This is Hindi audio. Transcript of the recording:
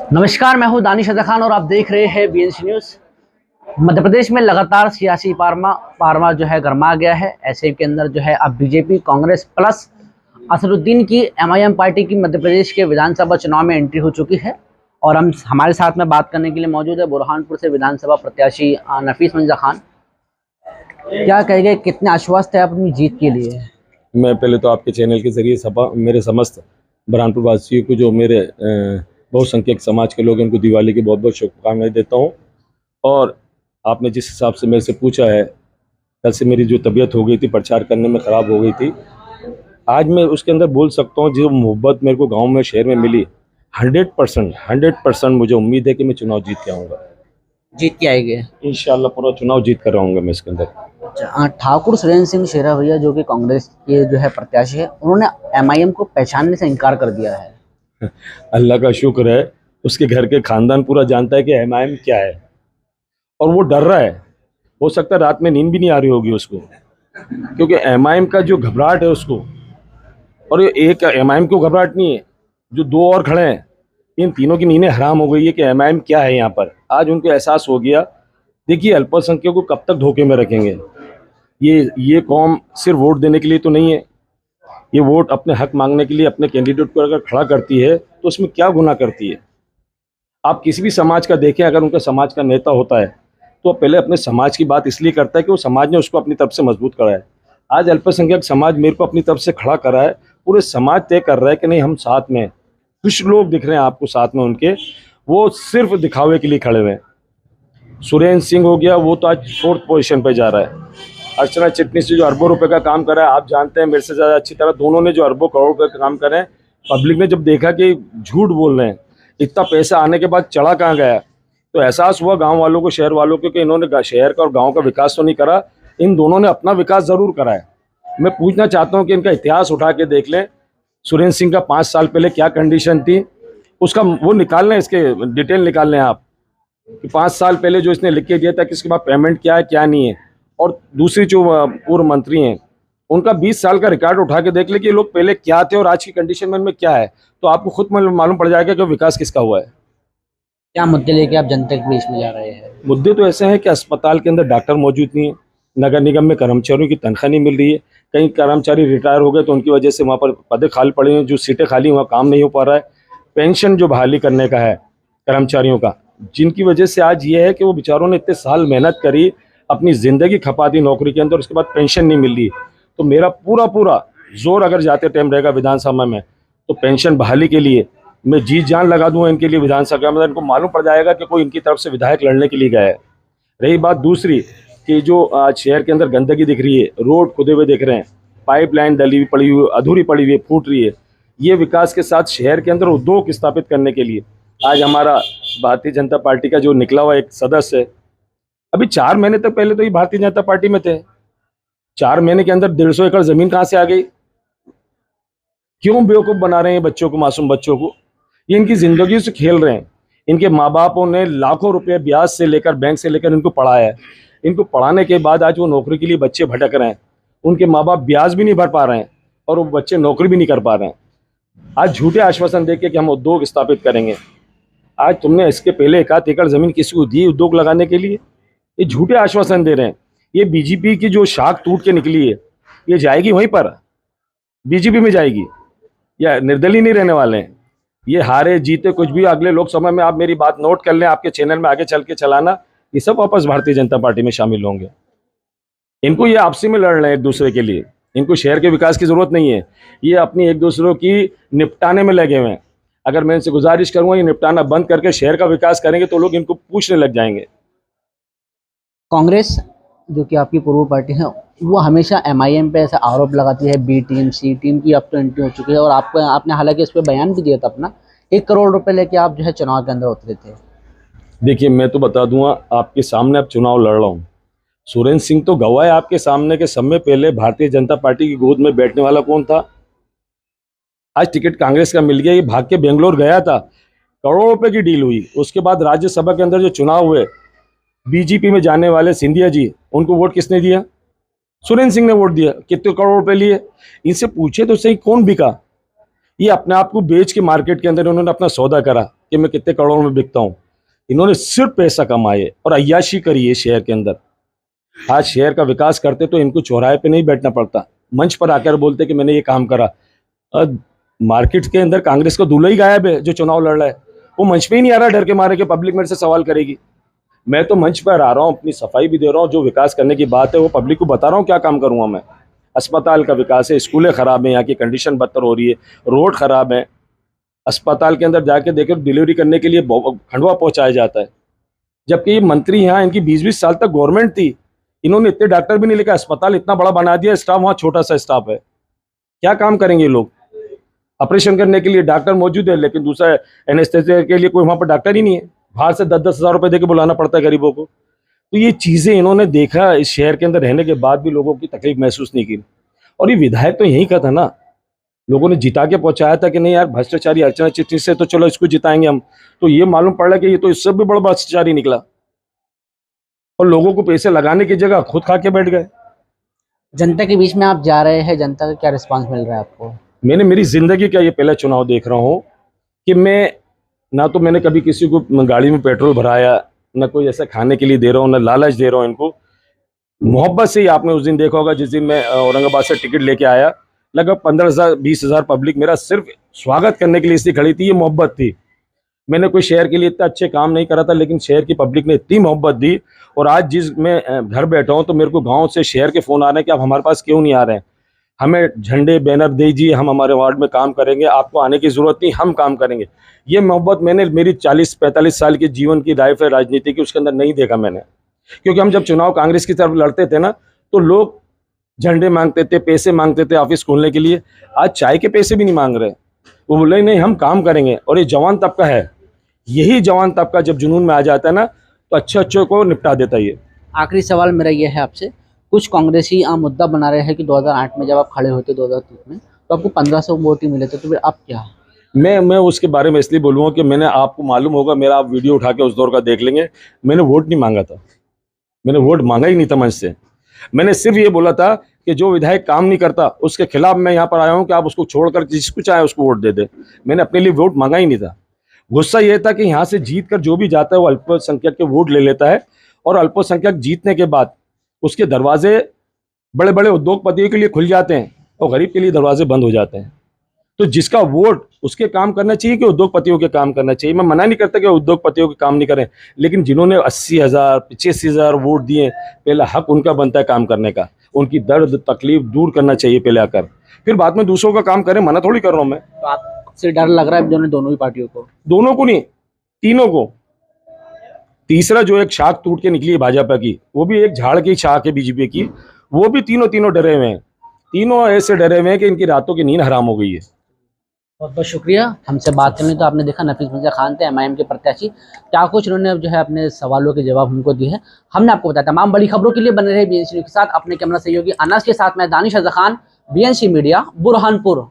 नमस्कार, मैं हूं दानिश अदा खान और आप देख रहे हैं बीएनसी न्यूज़। मध्य प्रदेश में लगातार सियासी पारमा जो है गरमा गया है। ऐसे के अंदर जो है अब बीजेपी, कांग्रेस प्लस असदुद्दीन की एमआईएम पार्टी की मध्य प्रदेश के विधानसभा चुनाव में एंट्री हो चुकी है। और हमारे साथ में बात करने के लिए मौजूद है बुरहानपुर से विधानसभा प्रत्याशी नफीस मंजा खान। क्या कहेंगे, कितने आश्वस्त है अपनी जीत के लिए? मैं पहले तो आपके चैनल के जरिए मेरे समस्त बुरहानपुर वासियों को, जो मेरे बहुसंख्यक समाज के लोग हैं, उनको दिवाली की बहुत बहुत शुभकामनाएं देता हूं। और आपने जिस हिसाब से मेरे से पूछा है, कल से मेरी जो तबीयत हो गई थी, प्रचार करने में ख़राब हो गई थी, आज मैं उसके अंदर बोल सकता हूं जो मोहब्बत मेरे को गाँव में, शहर में मिली, 100% मुझे उम्मीद है कि मैं चुनाव जीत के आऊँगा। जीत के आएंगे इंशाल्लाह पूरा चुनाव जीत कर आऊँगा मैं इसके अंदर। ठाकुर सुरेंद्र सिंह शेरा भैया, जो कि कांग्रेस के जो है प्रत्याशी है, उन्होंने एमआईएम को पहचानने से इनकार कर दिया है। अल्लाह का शुक्र है, उसके घर के खानदान पूरा जानता है कि एमआईएम क्या है, और वो डर रहा है। हो सकता है रात में नींद भी नहीं आ रही होगी उसको, क्योंकि एमआईएम का जो घबराहट है उसको, और ये एक एमआईएम को घबराहट नहीं है, जो दो और खड़े हैं, इन तीनों की नींदें हराम हो गई है कि एमआईएम क्या है यहाँ पर। आज उनको एहसास हो गया। देखिए, अल्पसंख्यकों को कब तक धोखे में रखेंगे? ये कौम सिर्फ वोट देने के लिए तो नहीं है, ये वोट अपने हक मांगने के लिए अपने कैंडिडेट को अगर खड़ा करती है तो उसमें क्या गुनाह करती है? आप किसी भी समाज का देखें, अगर उनका समाज का नेता होता है तो पहले अपने समाज की बात इसलिए करता है कि वो समाज ने उसको अपनी तरफ से मजबूत करा है। आज अल्पसंख्यक समाज मेरे को अपनी तरफ से खड़ा करा है, पूरे समाज तय कर रहा है कि नहीं, हम साथ में। कुछ लोग दिख रहे हैं आपको साथ में उनके, वो सिर्फ दिखावे के लिए खड़े हुए हैं। सुरेंद्र सिंह हो गया, वो तो आज 4th पोजीशन पे जा रहा है। अर्चना चिटनीस जो अरबों रुपए का काम करा है, आप जानते हैं मेरे से ज़्यादा अच्छी तरह, दोनों ने जो अरबों करोड़ रुपए का काम करे हैं, पब्लिक ने जब देखा कि झूठ बोल रहे हैं, इतना पैसा आने के बाद चढ़ा कहाँ गया, तो एहसास हुआ गांव वालों को, शहर वालों को, कि इन्होंने शहर का और गांव का विकास तो नहीं करा, इन दोनों ने अपना विकास ज़रूर करा है। मैं पूछना चाहता हूँ कि इनका इतिहास उठा के देख लें, सुरेंद्र सिंह का 5 साल पहले क्या कंडीशन थी, उसका वो निकाल लें, इसके डिटेल निकाल लें आप, कि 5 साल पहले जो इसने लिख के दिया था कि इसके बाद पेमेंट क्या है क्या नहीं है। और दूसरी जो पूर्व मंत्री हैं, उनका 20 साल का रिकॉर्ड उठा के देख ले कि लोग पहले क्या थे और आज की कंडीशन में क्या है, तो आपको खुद मालूम पड़ जाएगा कि विकास किसका हुआ है। क्या मुद्दे लेके आप जनता के बीच में जा रहे हैं? मुद्दे तो ऐसे हैं कि अस्पताल के अंदर डॉक्टर मौजूद नहीं है, नगर निगम में कर्मचारियों की तनख्वाह नहीं मिल रही है, कई कर्मचारी रिटायर हो गए तो उनकी वजह से वहाँ पर पदे खाली पड़े हैं, जो सीटें खाली वहाँ काम नहीं हो पा रहा है। पेंशन जो बहाली करने का है कर्मचारियों का, जिनकी वजह से आज ये है कि वो बेचारों ने इतने साल मेहनत करी, अपनी ज़िंदगी खपा दी नौकरी के अंदर, उसके बाद पेंशन नहीं मिल रही। तो मेरा पूरा जोर अगर जाते टाइम रहेगा विधानसभा में, तो पेंशन बहाली के लिए मैं जी जान लगा दूंगा इनके लिए। विधानसभा में इनको मालूम पड़ जाएगा कि कोई इनकी तरफ से विधायक लड़ने के लिए गया है। रही बात दूसरी, कि जो आज शहर के अंदर गंदगी दिख रही है, रोड खुदे हुए दिख रहे हैं, पाइपलाइन डली हुई पड़ी हुई, अधूरी पड़ी हुई है, फूट रही है, ये विकास के साथ शहर के अंदर उद्योग स्थापित करने के लिए आज हमारा भारतीय जनता पार्टी का जो निकला हुआ एक सदस्य है, अभी 4 महीने तक पहले तो ये भारतीय जनता पार्टी में थे, 4 महीने के अंदर 150 एकड़ जमीन कहाँ से आ गई? क्यों बेवकूफ़ बना रहे हैं बच्चों को, मासूम बच्चों को? ये इनकी जिंदगी से खेल रहे हैं। इनके माँ बापों ने लाखों रुपए ब्याज से लेकर, बैंक से लेकर इनको पढ़ाया है। इनको पढ़ाने के बाद आज वो नौकरी के लिए बच्चे भटक रहे हैं, उनके माँ बाप ब्याज भी नहीं भर पा रहे हैं और वो बच्चे नौकरी भी नहीं कर पा रहे हैं। आज झूठे आश्वासन दे के कि हम उद्योग स्थापित करेंगे। आज तुमने इसके पहले 1 एकड़ जमीन किसी को दी उद्योग लगाने के लिए? ये झूठे आश्वासन दे रहे हैं। ये बीजेपी की जो शाख टूट के निकली है, ये जाएगी वहीं पर, बीजेपी में जाएगी, या निर्दलीय नहीं रहने वाले हैं। ये हारे जीते कुछ भी, अगले लोकसभा में आप मेरी बात नोट कर लें, आपके चैनल में आगे चल के चलाना, ये सब वापस भारतीय जनता पार्टी में शामिल होंगे। इनको ये आपसी में लड़ रहे हैं एक दूसरे के लिए, इनको शहर के विकास की जरूरत नहीं है, ये अपनी एक दूसरे की निपटाने में लगे हुए हैं। अगर मैं इनसे गुजारिश करूंगा ये निपटाना बंद करके शहर का विकास करेंगे तो लोग इनको पूछने लग जाएंगे। कांग्रेस, जो कि आपकी पूर्व पार्टी है, वो हमेशा एमआईएम पे ऐसा आरोप लगाती है, बी टीम सी टीम की अब तो एंट्री हो चुकी है। और आपने हालांकि इस पर बयान भी दिया था अपना, 1 करोड़ रुपए लेके आप जो है चुनाव के अंदर उतरे थे। देखिए, मैं तो बता दूंगा आपके सामने, अब चुनाव लड़ रहा हूँ। सुरेंद्र सिंह तो गवाह है आपके सामने के समय पहले भारतीय जनता पार्टी की गोद में बैठने वाला कौन था? आज टिकट कांग्रेस का मिल गया, ये भाग के बेंगलोर गया था, करोड़ों रुपए की डील हुई। उसके बाद राज्यसभा के अंदर जो चुनाव हुए, बीजेपी में जाने वाले सिंधिया जी, उनको वोट किसने दिया? सुरेंद्र सिंह ने वोट दिया। कितने करोड़ रुपए लिए? इनसे पूछे तो सही, कौन बिका? ये अपने आप को बेच के मार्केट के अंदर उन्होंने अपना सौदा करा। कि मैं कितने करोड़ों में बिकता हूँ। इन्होंने सिर्फ पैसा कमाए और अय्याशी करी है शहर के अंदर। आज शहर का विकास करते तो इनको चौराहे पे नहीं बैठना पड़ता, मंच पर आकर बोलते कि मैंने ये काम करा। मार्केट के अंदर कांग्रेस का दूल्हा ही गायब है जो चुनाव लड़ रहा है, वो मंच पे ही नहीं आ रहा डर के मारे कि पब्लिक मेरे से सवाल करेगी। मैं तो मंच पर आ रहा हूँ, अपनी सफाई भी दे रहा हूँ, जो विकास करने की बात है वो पब्लिक को बता रहा हूँ क्या काम करूँगा मैं। अस्पताल का विकास है, स्कूलें खराब हैं, यहाँ की कंडीशन बदतर हो रही है, रोड खराब है। अस्पताल के अंदर जाके देखो डिलीवरी करने के लिए खंडवा पहुंचाया जाता है, जबकि ये मंत्री यहाँ इनकी 20-20 साल तक गवर्नमेंट थी, इन्होंने इतने डॉक्टर भी नहीं लेकर अस्पताल इतना बड़ा बना दिया, स्टाफ वहाँ छोटा सा स्टाफ है। क्या काम करेंगे लोग? ऑपरेशन करने के लिए डॉक्टर मौजूद है, लेकिन दूसरा एनेस्थेसिया के लिए कोई वहाँ पर डॉक्टर ही नहीं है, बाहर से 10-10 हज़ार रुपये दे के बुलाना पड़ता है गरीबों को। तो ये चीज़ें इन्होंने देखा, इस शहर के अंदर रहने के बाद भी लोगों की तकलीफ महसूस नहीं की। और ये विधायक तो यहीं का था ना, लोगों ने जिता के पहुंचाया था कि नहीं यार भ्रष्टाचारी अर्चना चिट्ठी से तो चलो इसको जिताएंगे हम, तो ये मालूम पड़ा कि ये तो इससे भी बड़ा भ्रष्टाचारी निकला और लोगों को पैसे लगाने की जगह खुद खा के बैठ गए। जनता के बीच में आप जा रहे हैं, जनता का क्या रिस्पांस मिल रहा है आपको? मैंने मेरी जिंदगी का ये पहला चुनाव देख रहा हूँ कि मैं ना तो मैंने कभी किसी को गाड़ी में पेट्रोल भराया, ना कोई ऐसा खाने के लिए दे रहा हूँ, ना लालच दे रहा हूँ इनको। मोहब्बत से ही आपने उस दिन देखा होगा जिस दिन मैं औरंगाबाद से टिकट लेके आया, लगभग 15,000-20,000 पब्लिक मेरा सिर्फ स्वागत करने के लिए इसलिए खड़ी थी। ये मोहब्बत थी। मैंने कोई शहर के लिए इतना अच्छे काम नहीं करा था, लेकिन शहर की पब्लिक ने इतनी मोहब्बत दी। और आज जिस मैं घर बैठा हूँ तो मेरे को गांव से शहर के फ़ोन आ रहे हैं कि आप हमारे पास क्यों नहीं आ रहे हैं, हमें झंडे बैनर दीजिए, हम हमारे वार्ड में काम करेंगे, आपको आने की ज़रूरत नहीं, हम काम करेंगे। ये मोहब्बत मैंने मेरी 40-45 साल की जीवन की लाइफ है राजनीति की, उसके अंदर नहीं देखा मैंने। क्योंकि हम जब चुनाव कांग्रेस की तरफ लड़ते थे ना, तो लोग झंडे मांगते थे, पैसे मांगते थे ऑफिस खोलने के लिए। आज चाय के पैसे भी नहीं मांग रहे, वो बोले नहीं हम काम करेंगे। और ये जवान तबका है, यही जवान तबका जब जुनून में आ जाता है ना, तो अच्छे को निपटा देता है ये। आखिरी सवाल मेरा ये है आपसे, कुछ कांग्रेसी आम मुद्दा बना रहे हैं कि 2008 में जब आप खड़े होते 2003 में तो आपको 1500 वोट ही मिले थे, तो फिर आप क्या? मैं उसके बारे में इसलिए बोलूँगा कि मैंने, आपको मालूम होगा, मेरा आप वीडियो उठा के उस दौर का देख लेंगे, मैंने वोट नहीं मांगा था, मैंने वोट मांगा ही नहीं था मंच से। मैंने सिर्फ ये बोला था कि जो विधायक काम नहीं करता उसके खिलाफ मैं यहाँ पर आया हूँ कि आप उसको छोड़कर जिसको चाहे उसको वोट दे दे। मैंने अपने लिए वोट मांगा ही नहीं था। गुस्सा ये था कि यहाँ से जीत कर जो भी जाता है वो अल्पसंख्यक के वोट ले लेता है, और अल्पसंख्यक जीतने के बाद उसके दरवाजे बड़े बड़े उद्योगपतियों के लिए खुल जाते हैं और गरीब के लिए दरवाजे बंद हो जाते हैं। तो जिसका वोट उसके काम करना चाहिए कि उद्योगपतियों के काम करना चाहिए। मैं मना नहीं करता कि उद्योगपतियों के काम नहीं करें, लेकिन जिन्होंने 80,000 85,000 वोट दिए, पहला हक उनका बनता है काम करने का, उनकी दर्द तकलीफ दूर करना चाहिए पहले आकर, फिर बाद में दूसरों का काम करें। मना थोड़ी कर रहा हूँ मैं। तो आपसे डर लग रहा है दोनों ही पार्टियों को? दोनों को नहीं, तीनों को। तीसरा जो एक शाख टूट के निकली है भाजपा की, वो भी एक झाड़ की शाख है बीजेपी की, वो भी तीनों डरे हुए हैं। तीनों ऐसे डरे हुए हैं कि इनकी रातों की नींद हराम हो गई है। बहुत बहुत शुक्रिया हमसे बात करने। तो आपने देखा नफीस मिर्जा खान थे एमआईएम के प्रत्याशी, क्या कुछ उन्होंने जो है अपने सवालों के जवाब हमको दिए हैं। हमने आपको बताया। तमाम बड़ी खबरों के लिए बने रहे बीएनसी न्यूज़ के साथ। अपने कैमरा सहयोगी अनस के साथ मैं दानिश अज़ा खान, बीएनसी मीडिया, बुरहानपुर।